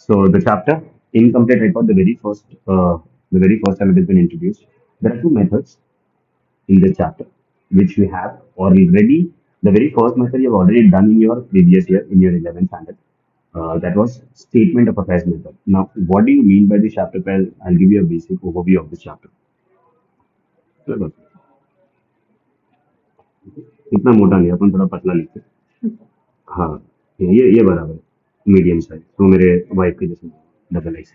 So the chapter incomplete record, the very first time it has been introduced. There are two methods in this chapter which we have already. The very first method you have already done in your previous year in your 11th standard. That was statement of affairs method. Now, what do you mean by this chapter? Well, I'll give you a basic overview of this chapter. बराबर. इतना मोटा नहीं अपन थोड़ा पतला लिखते हैं. हाँ, ये बराबर मीडियम साइज तो मेरे वाइफ के जैसे डबल एक्स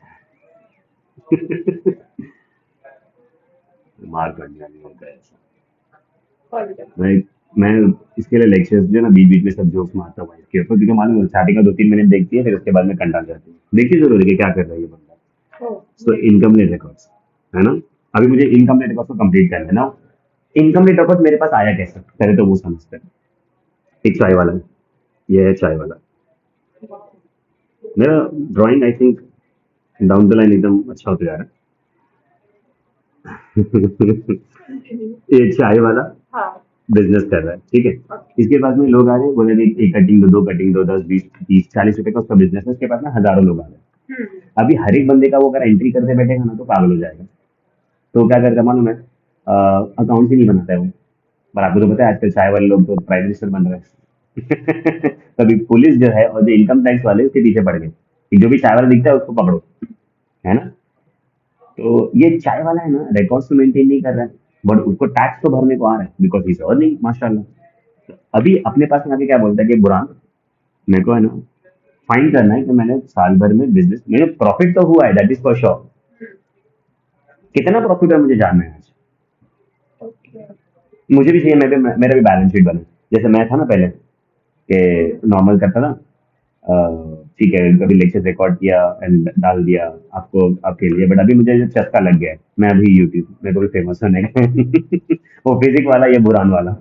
मार कर दिया नहीं होता है ऐसा. मैं इसके लिए लेक्चर्स जो है ना बीच बीच में सब जोक्स मारता हूँ वाइफ के ऊपर क्योंकि मालूम है स्टार्टिंग का 2-3 मिनट देखती है फिर उसके बाद में कंटाल जाती है. देखिए जरूर है कि क्या कर रहा है ये बंदा. तो इनकम्प्लीट रिकॉर्ड्स है ना. अभी मुझे इनकम्प्लीट रिकॉर्ड्स को कंप्लीट करना है ना. इनकम्प्लीट रिकॉर्ड मेरे पास आया कैसे पहले तो वो समझते हैं. एक चाय वाला है. ये है चाय वाला. मेरा drawing I think down the line एकदम अच्छा होता जा रहा है. ये चाय वाला बिजनेस कर रहा है. ठीक है. इसके पास में लोग आ रहे हैं बोले नहीं एक कटिंग दो 2 कटिंग दो 10 20 30 40 रुपए का उसका बिजनेस है. उसके पास में हजारों लोग आ रहे हैं. अभी हर एक बंदे का वो अगर एंट्री करते बैठेगा ना तो पागल हो जाएगा. तो क्या करता है मालूम है अकाउंट ही नहीं बनाता है वो. पर आपको तो पता है आजकल चाय वाले लोग तो प्राइम मिनिस्टर बन रहे हैं. तभी पुलिस जो है और जो इनकम टैक्स वाले उसके पीछे पड़ गए कि जो भी चाय वाला दिखता है उसको पकड़ो. है ना. तो ये चाय वाला है ना रिकॉर्ड्स तो मेंटेन नहीं कर रहा है बट उसको टैक्स तो भरने को आ रहा है बिकॉज ही इज अर्निंग माशाल्लाह. तो अभी अपने पास में आके क्या बोलता है कि बुरान मेरे को है ना फाइंड करना है कि मैंने साल भर में बिजनेस मेरे प्रॉफिट तो हुआ है दैट इज फॉर श्योर. कितना प्रॉफिट है मुझे जानना है आज. मुझे भी चाहिए मेरा भी बैलेंस शीट बने जैसे मैं था ना पहले कि नॉर्मल करता था. ठीक है कभी लेक्चर रिकॉर्ड किया एंड डाल दिया आपको आपके लिए बट अभी मुझे जो चस्का लग गया है मैं अभी यूट्यूब मेरे को भी फेमस होने का वो फिजिक वाला ये बुरान वाला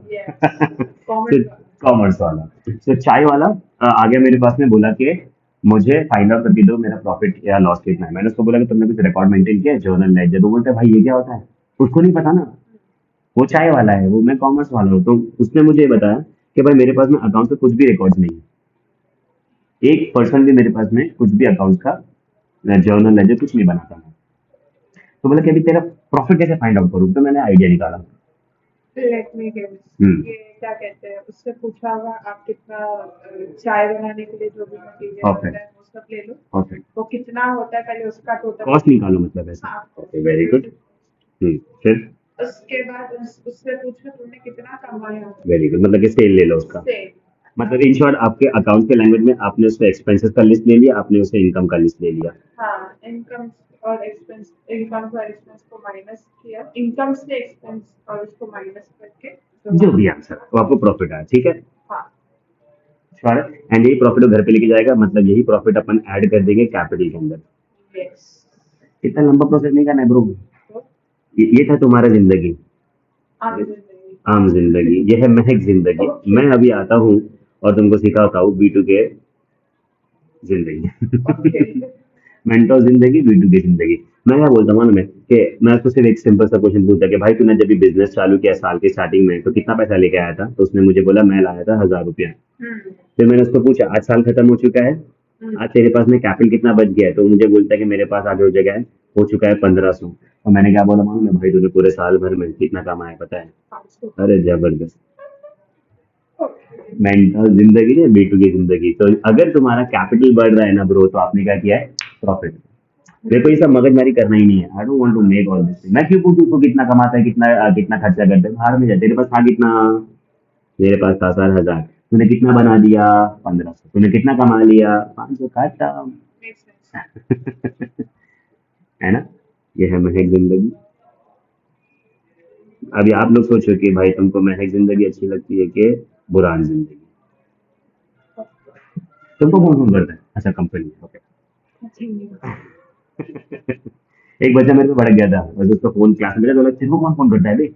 कॉमर्स वाला. तो चाय वाला आ गया मेरे पास में बोला कि मुझे फाइंड आउट करके दो मेरा प्रॉफिट या लॉस कितना है. मैंने उसको बोला कि तुमने कुछ रिकॉर्ड मेंटेन किया जर्नल लेजर. वो बोलते हैं भाई ये क्या होता है. उसको नहीं पता ना. वो चाय वाला है वो मैं कॉमर्स वाला हूँ. तो उसने मुझे ये बताया कि भाई मेरे पास में अकाउंट पे कुछ भी रिकॉर्ड नहीं है. 1% भी मेरे पास में कुछ भी अकाउंट का जर्नल लेजर कुछ नहीं बनाता मैं. तो बोला कि अभी तेरा प्रॉफिट कैसे फाइंड आउट करूँ. तो मैंने आइडिया निकाला. Let me guess. हम्म. ये क्या कहते हैं उससे पूछा होगा आप कितना चाय बनाने के लिए जो भी मटेरियल परफेक्ट होता है वो सब ले लो. परफेक्ट. वो कितना होता है पहले उसका टोटल कॉस्ट निकालो मतलब ऐसा. हाँ. Okay very good. फिर उसके बाद उससे पूछो तुमने कितना कमाया. वेरी गुड मतलब कि सेल ले लो उसका. से मतलब इन शॉर्ट आपके अकाउंट के लैंग्वेज में आपने उसका एक्सपेंसेस का लिस्ट ले लिया आपने उसे इनकम का लिस्ट ले लिया. हाँ इनकम और एक्सपेंस इनकम और एक्सपेंस को माइनस किया. इनकम से एक्सपेंस और उसको माइनस करके जो भी आंसर तो आपको प्रॉफिट आया. ठीक है. हाँ. श्योर. एंड यही प्रॉफिट घर पे लेके जाएगा मतलब यही प्रॉफिट अपन ऐड कर देंगे कैपिटल के अंदर. यस. इतना लंबा प्रोसेस नहीं करना है ब्रो. ये था तुम्हारा जिंदगी आम जिंदगी. ये है महक जिंदगी. मैं अभी आता हूँ और तुमको सिखाता हूँ बी टू के जिंदगी. मेंटोर जिंदगी बी टू के जिंदगी. मैं क्या बोलता हूँ मालूम है कि मैं उसको सिर्फ एक सिंपल सा क्वेश्चन पूछता कि भाई तूने जब भी बिजनेस चालू किया साल के स्टार्टिंग में तो कितना पैसा लेके आया था. तो उसने मुझे बोला मैं लाया था 1000 रुपया. फिर मैंने उसको पूछा आज साल खत्म हो चुका है आज तेरे पास में कैपिटल कितना बच गया है. तो मुझे बोलता है कि मेरे पास आज हो जगह है हो चुका है 1500. और मैंने क्या बोला मालूम है भाई तूने पूरे साल भर में कितना कमाया पता है. अरे जबरदस्त. मेंटल जिंदगी है बी टू की जिंदगी. तो अगर तुम्हारा कैपिटल बढ़ रहा है ना ब्रो तो आपने क्या किया है प्रॉफिट. देखो ये सब मगजमारी करना ही नहीं है. I don't want to make all this. मैं क्यों पूछूं तू कितना कमाता है कितना खर्चा करता है. बाहर में जा तेरे पास था कितना. मेरे पास था 7,000. तूने कितना बना दिया 1500. तूने कितना कमा लिया 500. खत्म. है ना. ये है महक जिंदगी. अभी आप लोग सोचो कि भाई तुमको महक जिंदगी अच्छी लगती है कि बुरान जिंदगी. तुमको कौन फोन करता है. अच्छा कंपनी. ओके. एक बच्चा मेरे को भड़क गया था और उसका फोन क्लास में मिला तो तेरे को कौन फोन करता है भाई.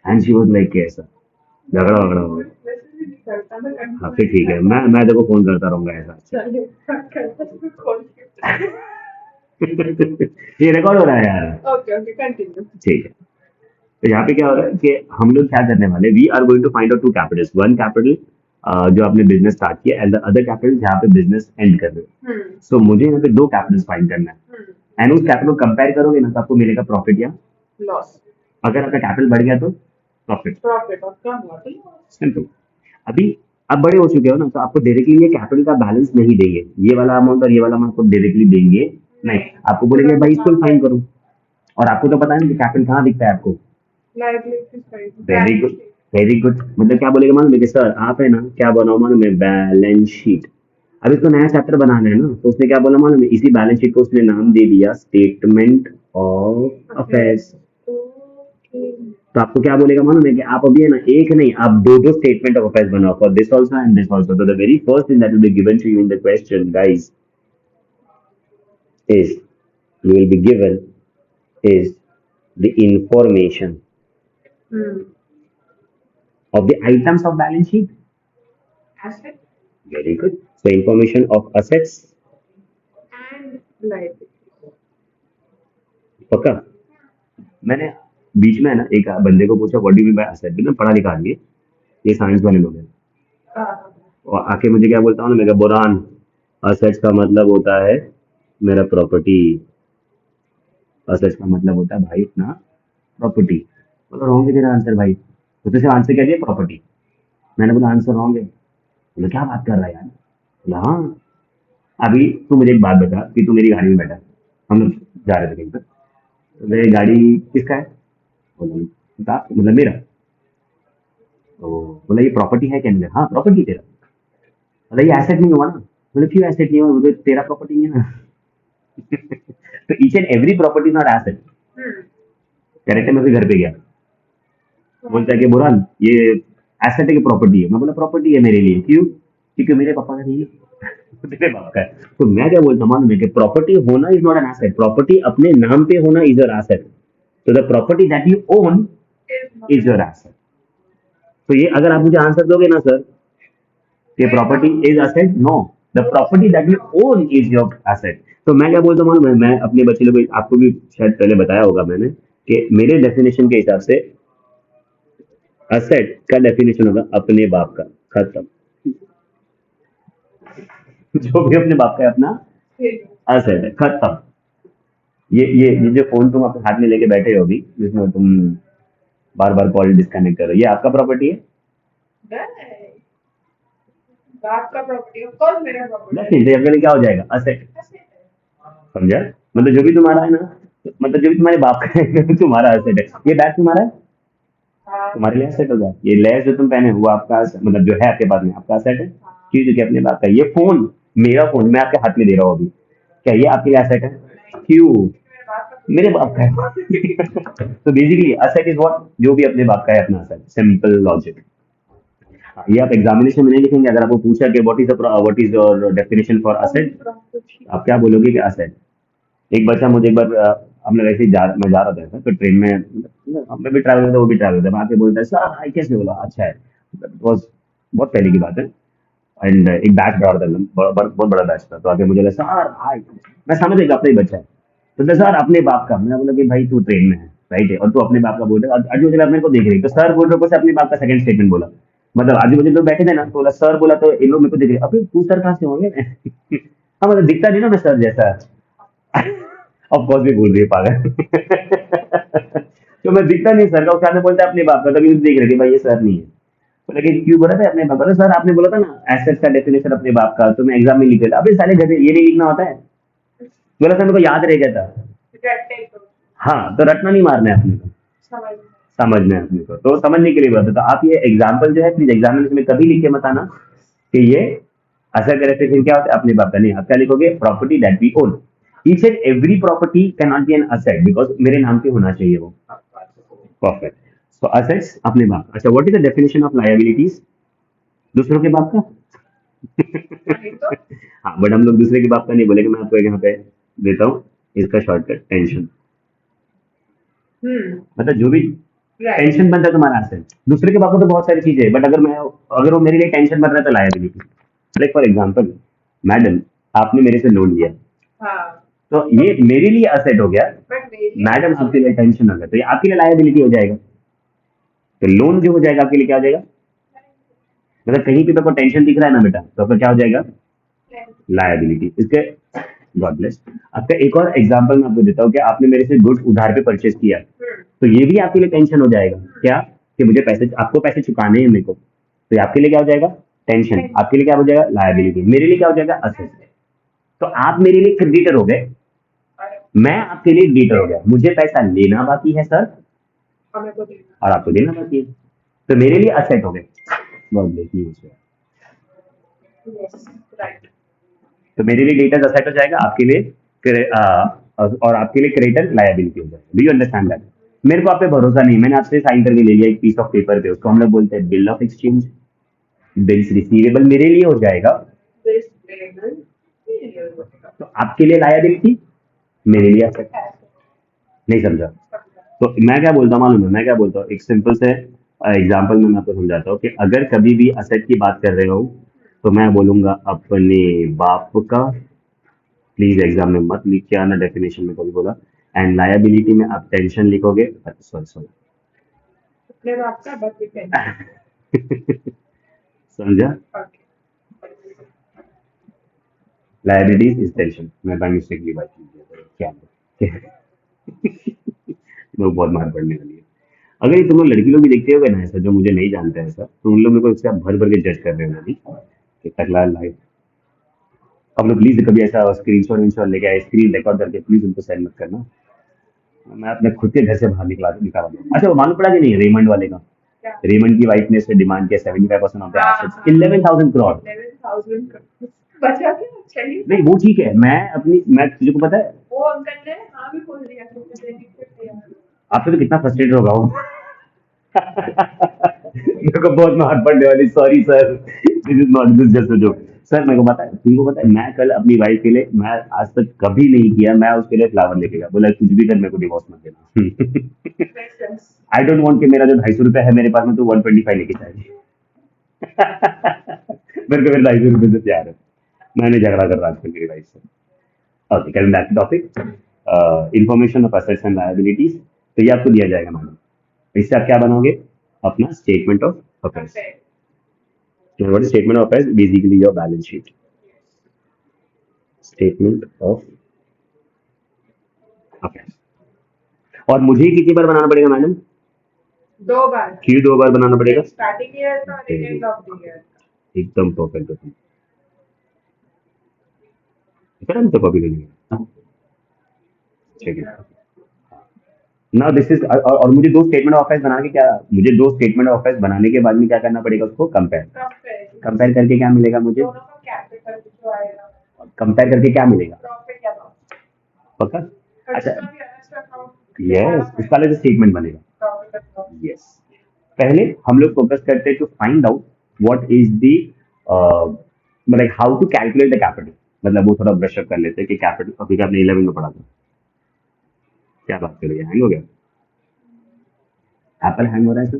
एंड शी वाज लाइक ऐसा झगड़ा वगड़ा हो गया. वैसे भी नहीं करता मैं हाँ फिर ठीक है मैं देखो फोन करता रहूंगा ऐसा. चलिए करता खोल के. ये रिकॉर्ड हो रहा है यार. Okay okay continue. ठीक है. तो यहाँ पे क्या हो रहा है कि हम लोग क्या करने वाले we are going to find out two capitals. One capital जो आपने बिजनेस स्टार्ट किया एंड द अदर कैपिटल जहाँ पे बिजनेस एंड कर रहे हो। सो मुझे यहाँ पे दो कैपिटल फाइंड करना है एंड उस कैपिटल को कंपेयर करोगे ना तो आपको मिलेगा प्रॉफिट या लॉस। अगर आपका कैपिटल बढ़ गया तो प्रॉफिट। प्रॉफिट और कम हुआ तो लॉस। सिंपल। अभी आप बड़े हो चुके हो ना तो आपको डायरेक्टली ये कैपिटल का बैलेंस नहीं देंगे, ये वाला अमाउंट और ये वाला अमाउंट आपको डायरेक्टली देंगे नहीं, आपको बोलेंगे भाई इसको फाइन करो और आपको तो पता है ना कि कैपिटल कहाँ दिखता है आपको। Liability side. Very good, very good. मतलब क्या बोलेगा मालूम है कि सर आप है ना क्या बनाओ मालूम है, बैलेंस शीट। अब इसको नया चैप्टर बनाना है ना तो उसने क्या बोला मालूम है, इसी बैलेंस शीट को उसने नाम दे दिया स्टेटमेंट ऑफ अफेयर्स। तो आपको क्या बोलेगा मालूम है कि आप अभी है ना एक नहीं आप दो दो स्टेटमेंट ऑफ अफेयर्स बनाओ for this also and this also. तो the very first thing that will be given to you in the question guys is you will be given is the information of the items of balance sheet. Asset Very good. So information of assets. and liability. पक्का। मैंने बीच में है ना एक बंदे को पूछा what do you mean by asset, ना पढ़ा लिखा आदमी है, ये साइंस वाले लोग हैं, और आके मुझे क्या बोलता हूँ ना, मैं कहा बुरहान असेट्स का मतलब होता है मेरा प्रॉपर्टी, असेट्स का मतलब होता है भाई अपना प्रॉपर्टी। बोला रॉन्ग है तेरा आंसर भाई, तो तुझे आंसर क्या दिया प्रॉपर्टी। मैंने बोला आंसर रॉन्ग है। बोला क्या बात कर रहा है यार। बोला हाँ, अभी तू मुझे एक बात बता कि तू मेरी गाड़ी में बैठा, हम लोग जा रहे थे कहीं पर, तो मेरी गाड़ी किसका है। बोला बता, मतलब मेरा। तो बोला ये प्रॉपर्टी है क्या, नहीं हाँ प्रॉपर्टी तेरा। बोला ये एसेट नहीं हुआ ना। बोले क्यों एसेट नहीं हुआ, बोले तेरा प्रॉपर्टी नहीं है ना। तो each and every property not asset. Correct है। मैं फिर घर पे गया, बोलता है कि बुरहान ये एसेट है कि प्रॉपर्टी है। मैं बोला प्रॉपर्टी है मेरे लिए। क्यों, क्योंकि मेरे पापा का नहीं है, तेरे बाप का है। तो मैं क्या बोलता हूँ मालूम है कि प्रॉपर्टी होना is not an asset, property अपने नाम पे होना इज योर एसेट। तो the property that you own is your asset. तो ये अगर आप मुझे आंसर दोगे ना सर कि property is asset, no, the property that you own is your asset. तो मैं क्या बोलता हूँ मालूम है, मैं अपने बच्चे लोग को, आपको भी शायद पहले बताया होगा मैंने, कि मेरे डेफिनेशन के हिसाब से असेट का डेफिनेशन होगा अपने बाप का, खत्म। जो भी अपने बाप का है अपना असेट है, खत्म। ये जो फोन तुम अपने हाथ में लेके बैठे हो अभी, जिसमें तुम बार बार कॉल डिस्कनेक्ट कर रहे हो, ये आपका प्रॉपर्टी है। बाप का प्रॉपर्टी ऑफ कोर्स मेरा प्रॉपर्टी। नहीं, अपने लिए क्या हो जाएगा असेट, समझा। मतलब जो भी तुम्हारा है ना, मतलब जो भी तुम्हारे बाप का है तुम्हारा असेट है। ये बैग तुम्हारा है, तुम्हारे लिए असेट होगा। ये लेस जो तुम पहने वो आपका मतलब जो है आपके पास में आपका असेट है, क्यों, क्योंकि अपने बाप का। ये फोन मेरा फोन मैं आपके हाथ में दे रहा हूँ अभी, क्या ये आपके लिए असेट है, क्यों, मेरे बाप का है। तो बेसिकली असेट इज व्हाट, जो भी अपने बाप का है अपना असेट, सिंपल लॉजिक। ये आप एग्जामिनेशन में नहीं लिखेंगे। अगर आपको पूछा कि what is your definition for asset, आप क्या बोलोगे कि असेट। एक बच्चा मुझे एक बार हम लोग ऐसे ही मैं जा रहा था ऐसा, तो ट्रेन में मैं भी ट्रैवल करता, वो भी ट्रैवल करता, आके बोलता है सर हाई कैसे, बोला अच्छा है। बहुत बहुत पहले की बात है। एंड एक बैच बढ़ा था, बहुत बड़ा बैच था, तो आके मुझे लगा सर हाई, मैं समझ गया अपना ही बच्चा है। तो सर अपने बाप का, मैंने बोला कि भाई तू ट्रेन में है राइट है, और तू अपने बाप का बोल रहा है, आजू बाजू मेरे को देख रही, तो सर बोल रहे को अपने बाप का सेकंड स्टेटमेंट बोला। मतलब आजू बाजू लोग बैठे थे ना, तो बोला सर, बोला तो इन लोग मेरे को देख रहे, अभी तू सर कहाँ से होंगे। हाँ मतलब दिखता नहीं ना मैं सर जैसा। ऑफ कोर्स भी भूल रही है पागल। तो मैं दिखता नहीं सर का, उसके आगे बोलता है अपने बाप का, तभी देख रहे कि भाई ये सर नहीं है। लेकिन क्यों बोला था अपने बाप का, सर आपने बोला था ना एसेट का डेफिनेशन अपने बाप का, तो मैं एग्जाम में लिख देता। अबे साले गधे, ये नहीं लिखना होता है। बोला सर मेरे को याद रह गया था। हाँ, तो रटना नहीं मारना है अपने को, समझना है अपने को, तो समझने के लिए बात है। तो आप ये एग्जाम्पल जो है प्लीज एग्जामिनेशन में कभी लिख के मत आना कि ये असेट का डेफिनेशन क्या होता है अपने बाप का, नहीं। आप क्या लिखोगे, property that we own. Each and every property can not be an asset because मेरे नाम पे होना चाहिए वो। परफेक्ट। सो असेट्स अपने बाप। अच्छा, what is the definition of liabilities, दूसरों के बाप का। हाँ, बट हम लोग दूसरे के बाप का नहीं बोलेंगे। मैं आपको यहाँ पे देता हूँ इसका शॉर्टकट, टेंशन। मतलब जो भी टेंशन बनता है तुम्हारा असेट। दूसरे के बाप का तो बहुत सारी चीजें है, बट अगर वो मेरे लिए टेंशन बन रहा है तो liability. Like for example, madam आपने मेरे से लोन लिया, तो ये मेरे लिए असेट हो गया, मैडम आपके लिए टेंशन हो गया, तो ये आपके लिए लायबिलिटी हो जाएगा। तो लोन जो हो जाएगा आपके लिए क्या हो जाएगा, मतलब कहीं पे तो टेंशन दिख रहा है ना बेटा, तो फिर क्या हो जाएगा, लायबिलिटी। इसके गॉड ब्लेस। आपका एक और एग्जांपल मैं आपको देता हूँ कि आपने मेरे से गुड्स उधार पे परचेज किया, तो ये भी आपके लिए टेंशन हो जाएगा क्या, कि मुझे पैसे, आपको पैसे चुकाने हैं मेरे को, तो ये आपके लिए क्या हो जाएगा, टेंशन। आपके लिए क्या हो जाएगा, लायबिलिटी। मेरे लिए क्या हो जाएगा, असेट। तो आप मेरे लिए क्रेडिटर हो गए, मैं आपके लिए डेटर हो गया। मुझे पैसा लेना बाकी है सर, और आपको देना बाकी है, तो मेरे लिए असेट हो गए। बहुत देखिए, तो मेरे लिए डेटर असेट हो जाएगा, आपके लिए और आपके लिए क्रेडिटर लायबिलिटी हो जाएगा। Do you understand that? मेरे को आप पे भरोसा नहीं, मैंने आपसे साइन करके ले लिया एक पीस ऑफ पेपर पे, उसको हम लोग बोलते हैं bill of exchange. Bills receivable मेरे लिए हो जाएगा, तो आपके लिए लायबिलिटी, मेरे लिए असेट। नहीं समझा? तो मैं क्या बोलता हूँ मालूम है, मैं क्या बोलता हूँ, एक सिंपल से एग्जाम्पल में मैं आपको समझाता हूँ कि अगर कभी भी असेट की बात कर रहे हो, तो मैं बोलूंगा अपने बाप का, प्लीज एग्जाम में मत लिख के आना, डेफिनेशन में कभी बोला। एंड लायबिलिटी में आप टेंशन लिखोगे, सॉरी सॉरी, अपने बाप का बस टेंशन। समझा? लायबिलिटीज इज टेंशन, मैं बाय मिस्टेकली बात की क्या वो बहुत मार पड़ने वाली है। अगर ये तुम लोग लड़की लोग भी देखते होगे ना ऐसा, जो मुझे नहीं जानते हैं ऐसा, तो उन लोग मेरे को इससे आप भर भर के जज कर रहे हो अभी कि टकला लाइफ। आप लोग प्लीज कभी ऐसा स्क्रीनशॉट विनशॉट लेके आए, स्क्रीन रिकॉर्ड करके प्लीज उनको सेंड मत करना, मैं अपने खुद के घर से बाहर निकाला दूँ। अच्छा, वो मालूम पड़ा कि नहीं रेमंड वाले का, रेमंड की वाइफ ने इससे डिमांड किया 75% ऑफ द एसेट्स, 11,000 करोड़। 11,000 बचा क्या चाहिए? नहीं वो ठीक है, मैं तुझे को पता है, वो अंकल ने हाँ भी बोल दिया कि मुझे देने के लिए तैयार हूँ। आपसे तो कितना फ्रस्ट्रेटेड होगा वो। मेरे को बहुत मार पड़ने वाली, sorry sir, this is not this just a joke. Sir मेरे को पता है, तुमको पता है, मैं कल अपनी वाइफ के लिए, मैं आज तक कभी नहीं किया, मैं उसके लिए फ्लावर लेके गया, बोला कुछ भी कर मेरे को डिवोर्स मत देना। आई डोंट वांट कि मेरा जो 250 रुपए है मेरे पास में, तो 125 लेके चाहिए। मेरे को मेरे 250 रुपए से प्यार है, मैंने झगड़ा कर रहा आज मेरी वाइफ से। Okay, coming back to topic, information of assets and liabilities. तो ये आपको दिया जाएगा मैडम, इससे आप क्या बनाओगे, अपना statement of affairs. What is statement of affairs? Basically your balance sheet, statement of affairs. और मुझे कितनी बार बनाना पड़ेगा मैडम? 2 बार। क्यों 2 बार बनाना पड़ेगा? स्टार्टिंग ईयर का और एंड ऑफ द ईयर का। एकदम परफेक्ट हो तुम। हम तो कॉपी लेंगे, ठीक है ना, दिस इज। और मुझे दो स्टेटमेंट ऑफ अफेयर्स बना के क्या, मुझे दो स्टेटमेंट ऑफ अफेयर्स बनाने के बाद में क्या करना पड़ेगा, उसको कंपेयर। कंपेयर करके क्या मिलेगा मुझे, दोनों का कैपिटल जो आएगा, कंपेयर करके क्या मिलेगा, प्रॉफिट या लॉस, पक्का? अच्छा, खर्च का भी अलग से अकाउंट, यस, उसका अलग स्टेटमेंट बनेगा। Profit and loss. यस, पहले हम लोग फोकस करते हैं to find out what is the, मतलब how to calculate the capital, मतलब वो थोड़ा ब्रश अप कर लेते हैं कि कैपिटल, अभी आपने 11 में पढ़ा था, क्या बात कर रही है, हैंग हो गया, एप्पल हैंग हो रहा है सर।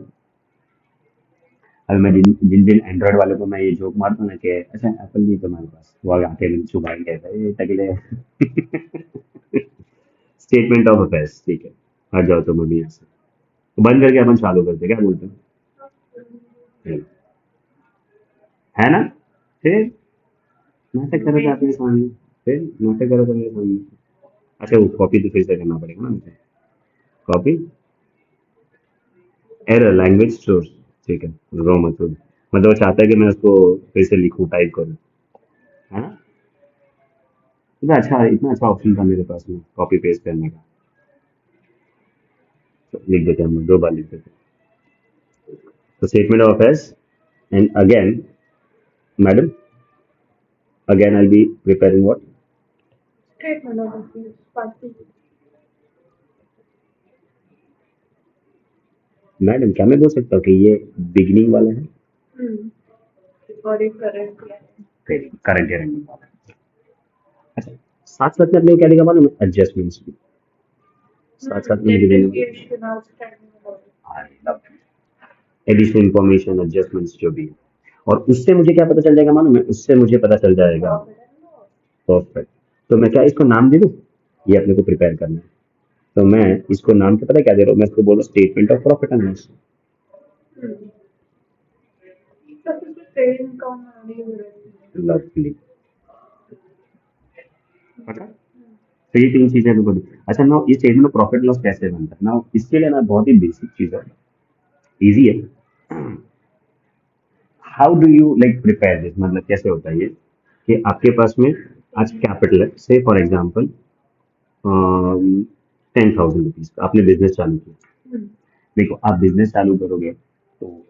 अभी मैं जिन जिन जिन एंड्रॉइड वालों को मैं ये जोक मारता हूँ ना कि अच्छा एप्पल नहीं तुम्हारे पास, वो आगे आके चुभाएंगे भाई तगले। स्टेटमेंट ऑफ अफेयर्स, ठीक है, हट जाओ तुम अभी यहाँ से, बंद करके अपन चालू करते, क्या बोलते हो, है ना? फिर नाटक करो तो अपने सामने, फिर नाटक करो तो मेरे सामने। अच्छा वो कॉपी तो फिर से करना पड़ेगा ना मुझे, कॉपी, एरर लैंग्वेज स्टोर, ठीक है, रो मतलब वो चाहता है कि मैं उसको फिर से लिखूं, टाइप करूं, है ना? इतना अच्छा ऑप्शन था मेरे पास में कॉपी पेस्ट करने का, तो लिख देते हैं, हम 2 बार लिख देते हैं। तो statement of affairs, and again madam, again I B preparing what, statement of affairs party. Madam क्या मैं बोल सकता हूँ कि ये बिगिनिंग वाला है, और एक करंट करंट ईयर एंडिंग वाला है। अच्छा, साथ साथ में अपने क्या लिखा मालूम है, एडजस्टमेंट्स भी साथ साथ में मुझे देना, एडिशनल इंफॉर्मेशन, एडजस्टमेंट्स जो भी है। और उससे मुझे क्या पता चल जाएगा मालूम है, उससे मुझे पता चल जाएगा, परफेक्ट। तो मैं क्या इसको नाम दे दूँ, ये अपने को प्रिपेयर करना है, तो मैं इसको नाम से पता क्या दे रहा हूँ, मैं इसको बोल रहा हूँ statement of profit and loss. Trade income only will. Lovely. पता, तो ये तीन चीजें मेरे को अच्छा ना, ये स्टेटमेंट ऑफ प्रॉफिट लॉस कैसे बनता है ना, इसके लिए ना बहुत ही बेसिक चीज है, इजी है। How do you like prepare this, मतलब कैसे होता है ये कि आपके पास में आज कैपिटल है, से फॉर एग्जांपल 10,000 रुपीज आपने बिजनेस चालू किया। देखो आप बिजनेस चालू करोगे तो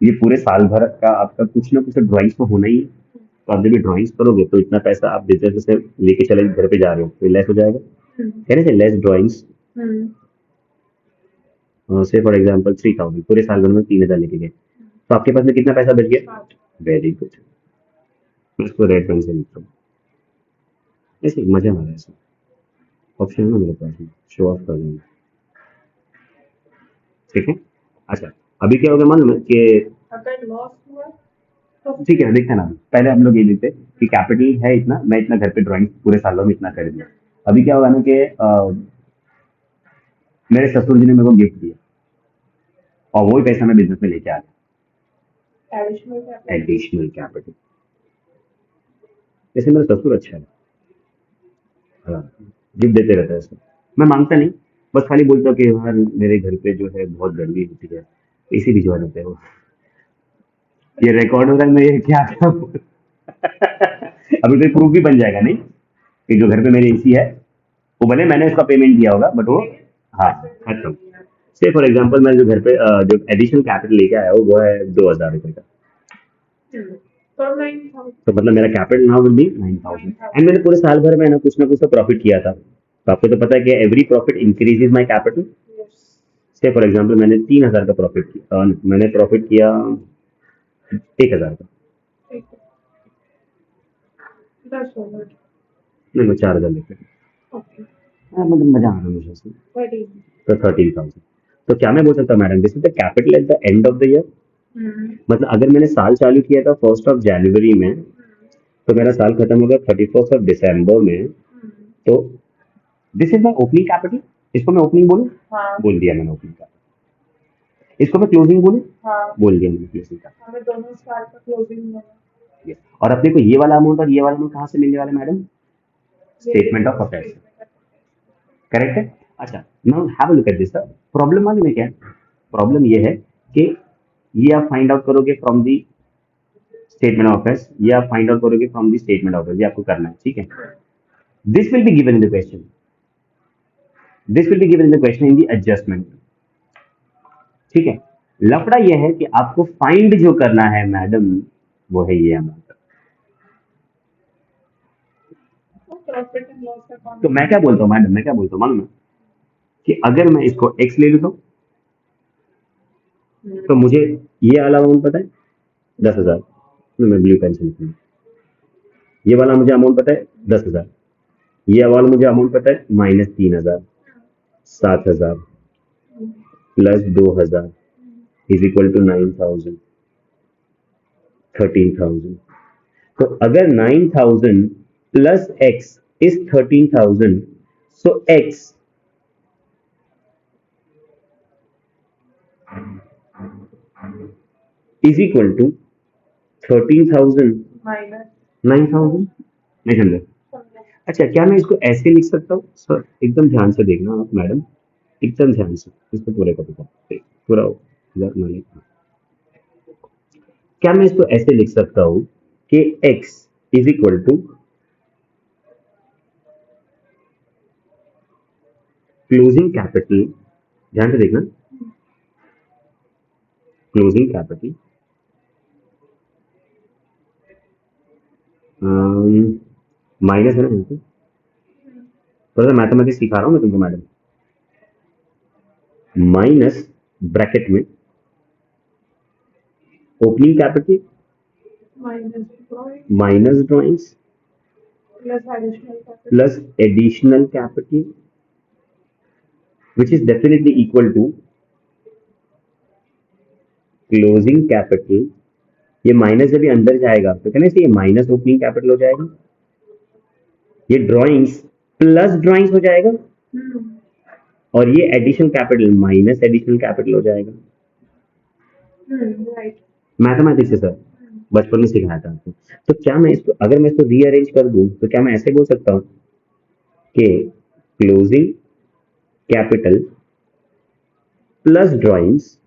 ये पूरे साल भर का आपका कुछ ना कुछ ड्राइंग्स तो होना ही है। तो आप जब ये ड्राइंग्स करोगे तो इतना पैसा आप बिजनेस से लेके चले घर पे जा रहे हो तो लेस हो जाएगा, कहने से लेस ड्राइंग्स, से फॉर एग्जांपल 3,000 पूरे साल भर में 3,000 लेके गए, तो आपके पास में कितना पैसा बच गया? Very good. इसको रेड पेन से लिखता हूँ, ऐसे मजा आ रहा है ऐसा ऑप्शन है ना मेरे पास में, शो ऑफ कर दूंगा, ठीक है। अच्छा अभी क्या होगा मालूम है कि अगर लॉस हुआ तो ठीक है देखते हैं ना, पहले हम लोग ये देखते कि कैपिटल है इतना, मैं इतना घर पे ड्राइंग पूरे सालों में इतना कर दिया। अभी क्या होगा ना कि मेरे ससुर जी ने मेरे को गिफ्ट दिया और वही पैसा मैं बिजनेस में लेके आ गया, एडिशनल कैपिटल। Additional capital. जैसे मेरा ससुर अच्छा है, हाँ, गिफ्ट देते रहता है ऐसा, मैं मांगता नहीं, बस खाली बोलता हूँ कि यार मेरे घर पे जो है बहुत गर्मी होती है, एसी भिजवा देते हो। ये रिकॉर्ड हो रहा है, मैं ये क्या करूं? अभी तो प्रूफ भी बन जाएगा नहीं कि जो घर पे मेरी एसी है वो भले मैंने उसका पेमेंट दिया होगा बट वो, हाँ खत्म। से फॉर एग्जांपल मैं जो घर पे जो एडिशनल कैपिटल लेके आया हूँ वो है 2,000 रुपए का, तो 9,000। तो मतलब मेरा capital now will be 9,000 and मैंने पूरे साल भर में ना कुछ तो प्रॉफिट किया था, तो आपको तो पता है कि every profit increases my capital. से फॉर एग्जांपल मैंने 3,000 का प्रॉफिट किया, मैंने प्रॉफिट किया 1,000 का, 10,000। नहीं मैं 4,000 लेके, ओके। मतलब मजा आ रहा है मुझे इसमें, 13। तो 13,000। तो क्या मैं बोल सकता हूँ madam, this is the capital at the end of the year, मतलब अगर मैंने साल चालू किया था 1st ऑफ जनवरी में तो मेरा साल खत्म होगा 31st ऑफ दिसंबर में, तो this is my opening capital. इसको मैं ओपनिंग बोलूं? हाँ। बोल दिया मैंने ओपनिंग कैपिटल। इसको मैं क्लोजिंग बोलूं? हाँ। बोल दिया मैंने क्लोजिंग कैपिटल। हमें दोनों साल का क्लोजिंग होगा। Yes. और अपने को ये वाला अमाउंट और ये वाला अमाउंट कहाँ से मिलने वाला madam? Statement of affairs, correct है। अच्छा now have a look at this. Problem मालूम है क्या? प्रॉब्लम ये है कि ये आप फाइंड आउट करोगे from the statement of affairs, ये आप फाइंड आउट करोगे from the statement of affairs, ये आपको करना है, ठीक है। This will be given in the question, this will be given in the question in the adjustment, ठीक है। लफड़ा यह है कि आपको फाइंड जो करना है मैडम वो है ये amount. Profit and loss account. तो मैं क्या बोलता हूँ मैडम, मैं क्या बोलता हूँ मालूम है कि अगर मैं इसको x ले लूँ तो मुझे ये वाला अमाउंट पता है 10,000, तो मैं ब्लू पेन से लिखूंगा, ये वाला मुझे अमाउंट पता है 10,000, ये वाला मुझे अमाउंट पता है -3,000, 7,000 प्लस 2,000 इज इक्वल टू 9,000, 13,000। तो अगर 9,000 plus x is 13,000, so x is equal to 13,000 minus 9,000, नहीं समझे? अच्छा क्या मैं इसको ऐसे लिख सकता हूँ सर? एकदम ध्यान से देखना आप मैडम, एकदम ध्यान से इसको पूरे का पूरा मालिक। क्या मैं इसको ऐसे लिख सकता हूँ कि x is equal to closing capital, ध्यान से देखना, क्लोजिंग कैपिटल माइनस है ना, यहाँ पे थोड़ा सा मैथमेटिक्स सिखा रहा हूँ मैं तुमको मैडम, माइनस ब्रैकेट में opening capital minus drawings plus additional capital which is definitely equal to closing capital. ये माइनस जब भी अंदर जाएगा तो कहने से ये माइनस ओपनिंग कैपिटल हो जाएगा, ये ड्राइंग्स प्लस ड्राइंग्स हो जाएगा और ये additional capital minus additional capital हो जाएगा। मैथमेटिक्स है सर, बचपन में सिखाया था आपको। तो क्या मैं इसको, अगर मैं इसको रीअरेंज कर दूं तो क्या मैं ऐसे बोल सकता हूँ कि closing capital plus drawings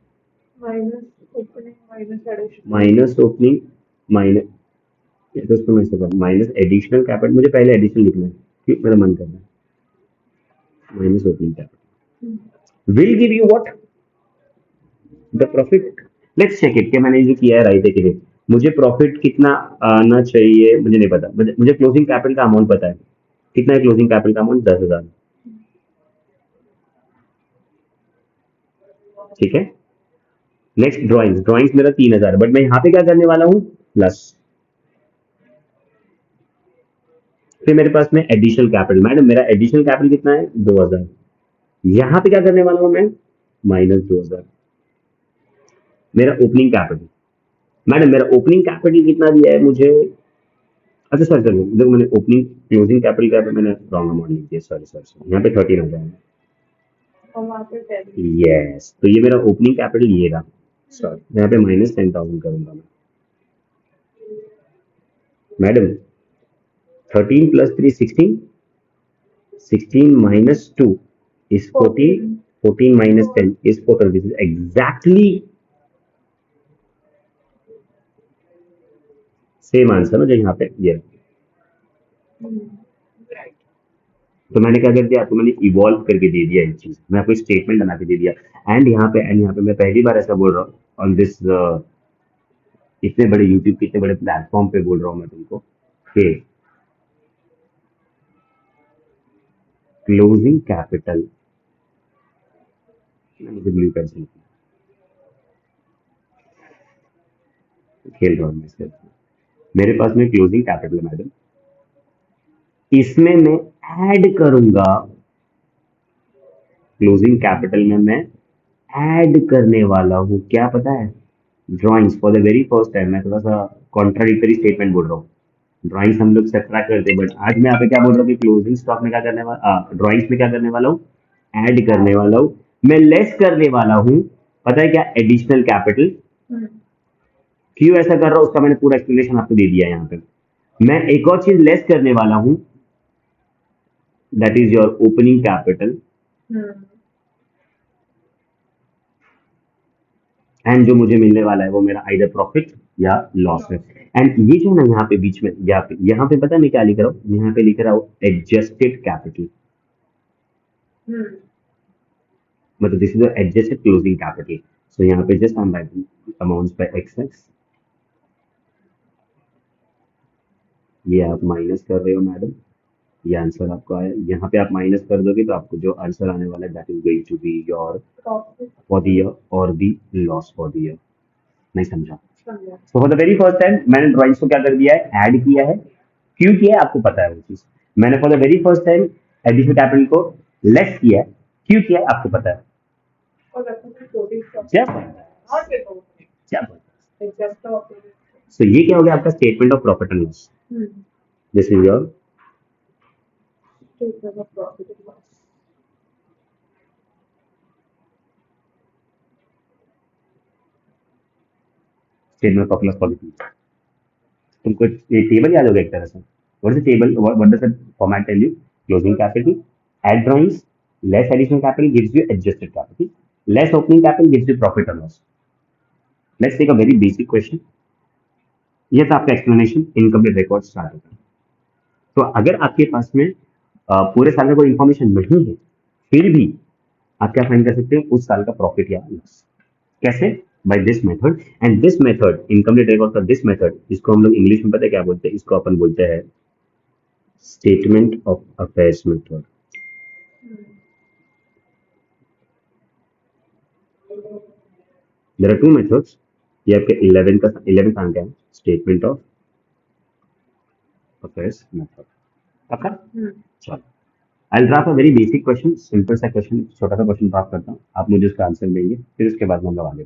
minus opening minus addition minus opening minus, तो इसको मैं ऐसे माइनस एडिशनल कैपिटल, मुझे पहले एडिशनल लिखना है क्योंकि मेरा मन कर रहा है, minus opening capital will give you what, the profit. Let's check it कि मैंने जो किया है राइट है कि नहीं। मुझे प्रॉफिट कितना आना चाहिए मुझे नहीं पता, मुझे क्लोजिंग कैपिटल का अमाउंट पता है। कितना है क्लोजिंग कैपिटल का अमाउंट? 10,000। ठीक है। नेक्स्ट ड्राइंग्स, ड्राइंग्स मेरा 3,000, बट मैं यहाँ पे क्या करने वाला हूँ? प्लस। फिर मेरे पास में एडिशनल कैपिटल, मैडम मेरा एडिशनल कैपिटल कितना है? 2,000। यहाँ पे क्या करने वाला हूँ मैं? माइनस 2,000। मेरा ओपनिंग कैपिटल, मैडम मेरा ओपनिंग कैपिटल कितना दिया है मुझे? अच्छा सर सर देखो, मैंने ओपनिंग क्लोजिंग कैपिटल का मैंने रॉन्ग अमाउंट लिख दिया, सॉरी सॉरी, यहाँ पे 13,000 है। और वहाँ पे 10। यस, तो ये मेरा ओपनिंग कैपिटल ये रहा। सॉरी, यहाँ पे माइनस 10,000 करूंगा मैं। Madam 13 plus 3 16, 16 minus 2 is 14, 14 minus 10 is 14. This is exactly same answer ना जो यहाँ पे ये। राइट। तो मैंने क्या कर दिया, तो मैंने इवॉल्व करके दे दिया एक चीज, मैं आपको स्टेटमेंट बना के दे दिया। एंड यहाँ पे मैं पहली बार ऐसा बोल रहा हूँ ऑन दिस, इतने बड़े यूट्यूब के इतने बड़े प्लेटफॉर्म पे बोल रहा हूँ मैं तुमको कि क्लोजिंग कैपिटल, मुझे ब्लू पेंसिल खेल रहा हूँ मैं इसके साथ। मेरे पास में क्लोजिंग कैपिटल है मैडम, इसमें मैं ऐड करूंगा, क्लोजिंग कैपिटल में मैं ऐड करने वाला हूं, क्या पता है? Drawings. For the very first time मैं थोड़ा सा कॉन्ट्राडिक्टरी स्टेटमेंट बोल रहा हूँ। ड्राइंग्स हम लोग सब्ट्रैक्ट करते हैं, बट आज मैं यहाँ पे क्या बोल रहा हूँ कि क्लोजिंग स्टॉक में क्या करने वाला, ड्राइंग्स में क्या करने वाला हूँ? ऐड करने वाला हूँ। मैं लेस करने वाला हूँ, पता है क्या? Additional capital. क्यों ऐसा कर रहा हूँ उसका मैंने पूरा एक्सप्लेनेशन आपको दे दिया है यहाँ पे। मैं एक और चीज लेस करने वाला हूँ, that is your opening capital, and जो मुझे मिलने वाला है वो मेरा आइदर प्रॉफिट या लॉस है। एंड ये जो ना यहाँ पे बीच में यहाँ पे पता है मैं क्या लिख रहा हूँ? यहाँ पे लिख रहा हूँ एडजस्टेड कैपिटल, मतलब this is adjusted closing capital. So यहाँ पे just I am writing amounts by X, ये आप माइनस कर रहे हो मैडम, ये आंसर आपको आया। यहाँ पे आप माइनस कर दोगे तो आपको जो आंसर आने वाला है that is going to be your for the year और the loss for the year. नहीं समझा? तो for the very first time मैंने ड्राइंग्स को क्या कर दिया है? ऐड किया है। क्यों किया है आपको पता है वो चीज। मैंने for the very first time additional capital को लेस किया है। क्यों किया है आपको पता है? सो ये क्या हो गया आपका statement of profit and loss. This is your statement of profit and loss. Statement of profit loss policy. तुमको ये टेबल याद होगा एक तरह से। What is the table, what does the format tell you? Closing capital, add drawings, less additional capital gives you adjusted capital, less opening capital gives you profit और loss. Let's take a very basic question. ये था आपका explanation, income record start होता है। तो अगर आपके पास में पूरे साल का कोई इंफॉर्मेशन नहीं है, फिर भी आप क्या फाइंड कर सकते हैं? उस साल का प्रॉफिट या लॉस। कैसे? By this method. And this method, incomplete record का दिस मेथड, इसको हम लोग इंग्लिश में पता है क्या बोलते हैं? इसको अपन बोलते हैं statement of affairs method. There are two methods. ये आपके 11th आंक है, स्टेटमेंट ऑफ अफेयर्स मेथड। पक्का? चलो, I draft a very basic question, simple सा क्वेश्चन, छोटा सा क्वेश्चन ड्राफ्ट करता हूँ, आप मुझे उसका आंसर देंगे, फिर उसके बाद हम लोग आगे